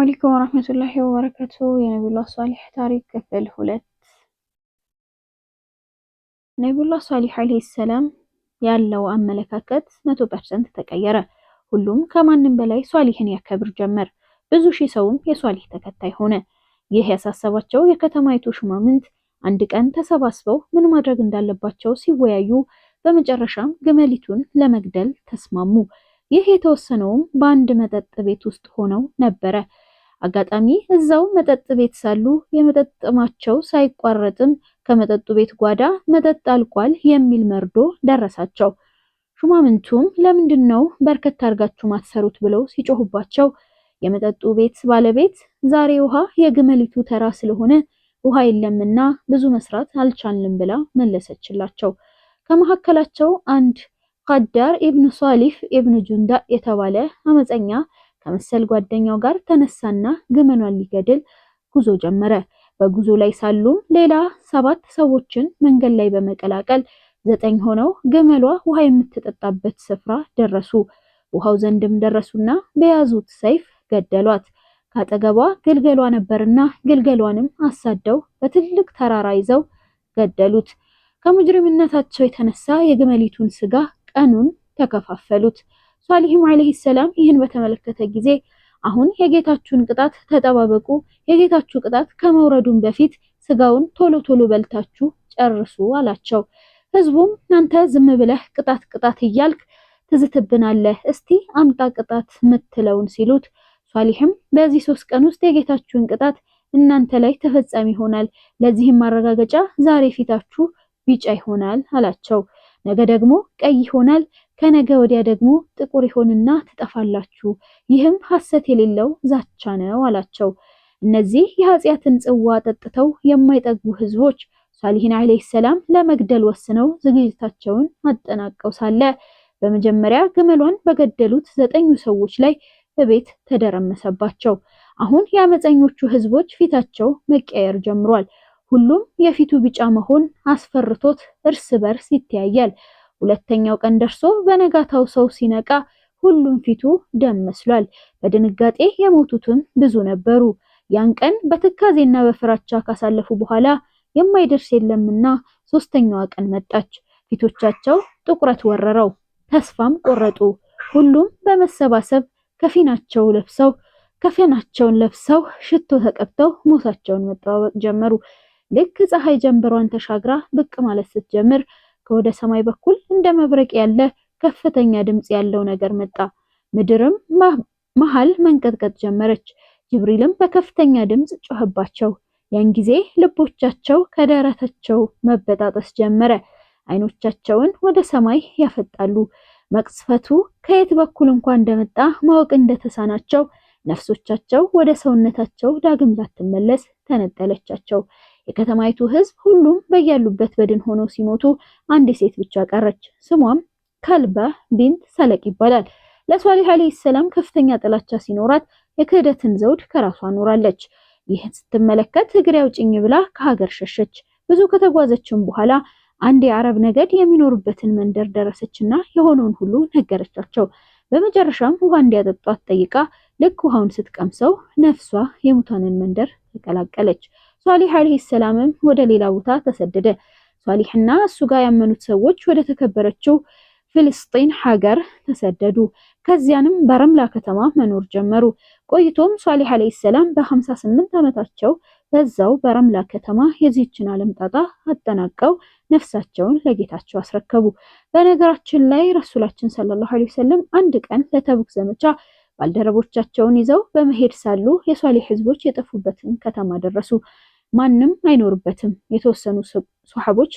አለይኩም ወራህመቱላሂ ወበረካቱ። የነብዩላህ ሷሊህ ታሪክ ክፍል 2። ነብዩላህ ሷሊህ አለይሂ ሰላም ያለው አመለካከት 100% ተቀየረ። ሁሉም ከማንም በላይ ሷሊህን ያከብር ጀመር። ብዙ ሺህ ሰውም የሷሊህ ተከታይ ሆነ። ይህ ያሳሰባቸው የከተማይቱ ሹማምንት አንድ ቀን ተሰባስበው ምን ማድረግ እንዳለባቸው ሲወያዩ በመጨረሻም ግመሊቱን ለመግደል ተስማሙ። ይህ የተወሰነውም በአንድ መጠጥ ቤት ውስጥ ሆነው ነበረ። አጋጣሚ እዛው መጠጥ ቤት ሳሉ የመጠጥ ጥማቸው ሳይቋረጥም ከመጠጡ ቤት ጓዳ መጠጥ አልቋል የሚል መርዶ ደረሳቸው። ሹማምንቱም ለምንድነው በርከት አድርጋችሁ ማትሰሩት ብለው ሲጮሁባቸው የመጠጡ ቤት ባለቤት ዛሬ ውሃ የግመሊቱ ተራ ስለሆነ ውሃ የለምና ብዙ መስራት አልቻልንም ብላ መለሰችላቸው። ከመካከላቸው አንድ ቃዳር ኢብኑ ሷሊህ ኢብኑ ጁንዳ የተባለ አመፀኛ ከመሰል ጓደኛው ጋር ተነሳና ግመሏን ሊገድል ጉዞ ጀመረ። በጉዞ ላይ ሳሉም ሌላ 7 ሰዎችን መንገድ ላይ በመቀላቀል 9 ሆነው ግመሏ ውሃ የምትጠጣበት ስፍራ ደረሱ። ውሃው ዘንድም ደረሱና በያዙት ሰይፍ ገደሏት። ካጠገቧ ግልገሏ ነበርና ግልገሏንም አሳደው በትልቅ ተራራ ይዘው ገደሉት። ከሙጅሪምነታቸው የተነሳ የግመሊቱን ስጋ ቀኑን ተከፋፈሉት። ሷሊህም አለይሂ ሰላም ይህን በተመለከተ ጊዜ አሁን የጌታችሁን ቅጣት ተጠባበቁ፣ የጌታችሁ ቅጣት ከመውረዱን በፊት ስጋውን ቶሎ ቶሎ በልታችሁ ጨርሱ አላቸው። ህዝቡም አንተ ዝም ብለህ ቅጣት ቅጣት እያልክ ትዝትብናለህ፣ እስቲ አምጣ ቅጣት ምትለውን ሲሉት ሷሊህም በዚህ 3 ቀን ውስጥ የጌታችሁን ቅጣት እናንተ ላይ ተፈጻሚ ይሆናል፣ ለዚህም ማረጋገጫ ዛሬ ፊታችሁ ቢጫ ይሆናል አላቸው። ነገ ደግሞ ቀይ ይሆናል፣ ከነገ ወዲያ ደግሞ ጥቁር ይሆንና ትጠፋላችሁ፣ ይህም ሐሰት የሌለው ዛቻ ነው አላቸው። እነዚህ የኃጢአትን ጽዋ ጠጥተው የማይጠግቡ ህዝቦች ሷሊህን አለይሂ ሰላም ለመግደል ወስነው ዝግጅታቸውን አጠናቀው ሳለ በመጀመሪያ ግመሏን በገደሉት 9 ሰዎች ላይ በቤት ተደረመሰባቸው። አሁን የአመፀኞቹ ህዝቦች ፊታቸው መቀየር ጀምሯል። ሁሉም የፊቱ ቢጫ መሆን አስፈርቶት እርስ በርስ ይተያያል። ሁለተኛው ቀን ደርሶ በነጋታው ሰው ሲነቃ ሁሉም ፊቱ ደም መስሏል። በድንጋጤ የሞቱትም ብዙ ነበሩ። ያን ቀን በትካዜና በፍራቻ ካሳለፉ በኋላ የማይደርስ የለምና 3ኛዋ ቀን መጣች። ፊቶቻቸው ጥቁረት ወረረው፣ ተስፋም ቆረጡ። ሁሉም በመሰባሰብ ከፊናቸውን ለብሰው ሽቶ ተቀብተው ሞታቸውን መጠባበቅ ጀመሩ። ልክ ፀሐይ ጀንበሯን ተሻግራ ብቅ ማለት ስትጀምር ከወደ ሰማይ በኩል እንደ መብረቅ ያለ ከፍተኛ ድምጽ ያለው ነገር መጣ። ምድርም መሃል መንቀጥቀጥ ጀመረች። ጅብሪልም በከፍተኛ ድምጽ ጮህባቸው። ያን ጊዜ ልቦቻቸው ከደረታቸው መበጣጠስ ጀመረ። አይኖቻቸውን ወደ ሰማይ ያፈጣሉ። መቅስፈቱ ከየት በኩል እንኳን እንደመጣ ማወቅ እንደተሳናቸው ነፍሶቻቸው ወደ ሰውነታቸው ዳግም ላትመለስ ተነጠለቻቸው። የከተማይቱ ህዝብ ሁሉም በያሉበት በድን ሆነው ሲሞቱ አንድ ሴት ብቻ ቀረች። ስሟም ከልባ ቢንት ሰለቅ ይባላል። ለሷሊህ አለይሂ ሰላም ከፍተኛ ጥላቻ ሲኖራት የክህደትን ዘውድ ከራሷ ኖራለች። ይህን ስትመለከት እግሬ አውጭኝ ብላ ከሀገር ሸሸች። ብዙ ከተጓዘችም በኋላ አንድ የአረብ ነገድ የሚኖሩበትን መንደር ደረሰችና የሆነውን ሁሉ ነገረቻቸው። በመጨረሻም ውሃ እንዲያጠጧት ጠይቃ ልክ ውሃውን ስትቀምሰው ነፍሷ የሙታንን መንደር ተቀላቀለች። ሷሊህ አለይሂ ሰላምም ወደ ሌላ ቦታ ተሰደደ። ሷሊህና እሱ ጋር ያመኑት ሰዎች ወደ ተከበረችው ፍልስጤን ሀገር ተሰደዱ። ከዚያንም በረምላ ከተማ መኖር ጀመሩ። ቆይቶም ሷሊህ አለይሂ ሰላም በ58 ዓመታቸው በዛው በረምላ ከተማ የዚህችን ዓለም ጣጣ አጠናቀው ነፍሳቸውን ለጌታቸው አስረከቡ። በነገራችን ላይ ረሱላችን ሰለላሁ ዐለይሂ ወሰለም አንድ ቀን ለተቡክ ዘመቻ ባልደረቦቻቸውን ይዘው በመሄድ ሳሉ የሷሊህ ህዝቦች የጠፉበትን ከተማ ደረሱ። ማንም አይኖርበትም። የተወሰኑ ሱሐቦች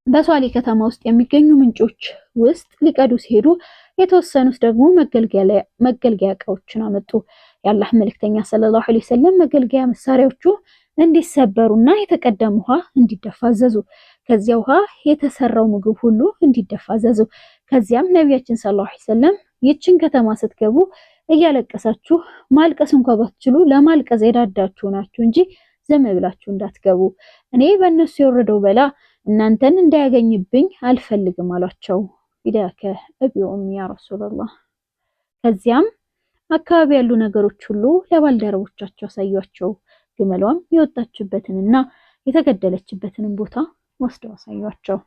በሷሊህ ከተማ ውስጥ የሚገኙ ምንጮች ውስጥ ሊቀዱ ሲሄዱ የተወሰኑት ደግሞ መገልገያ እቃዎችን አመጡ። የአላህ መልእክተኛ ሰለላሁ ዐለይሂ ወሰለም መገልገያ መሳሪያዎቹ እንዲሰበሩና የተቀደመ ውሃ እንዲደፋ አዘዙ። ከዚያ ውሃ የተሰራው ምግብ ሁሉ እንዲደፋ አዘዙ። ከዚያም ነቢያችን ሰለላሁ ዐለይሂ ወሰለም ይችን ከተማ ስትገቡ እያለቀሳችሁ ማልቀስ እንኳን ባትችሉ ለማልቀስ የዳዳችሁ ናችሁ እንጂ ዝም ብላችሁ እንዳትገቡ፣ እኔ በእነሱ የወረደው በላ እናንተን እንዳያገኝብኝ አልፈልግም አሏቸው። ፊዳከ አቢ ወኡሚ ያ ረሱላህ። ከዚያም አካባቢ ያሉ ነገሮች ሁሉ ለባልደረቦቻቸው አሳዩአቸው። ግመሏም የወጣችበትንና የተገደለችበትንም ቦታ ወስደው አሳዩአቸው።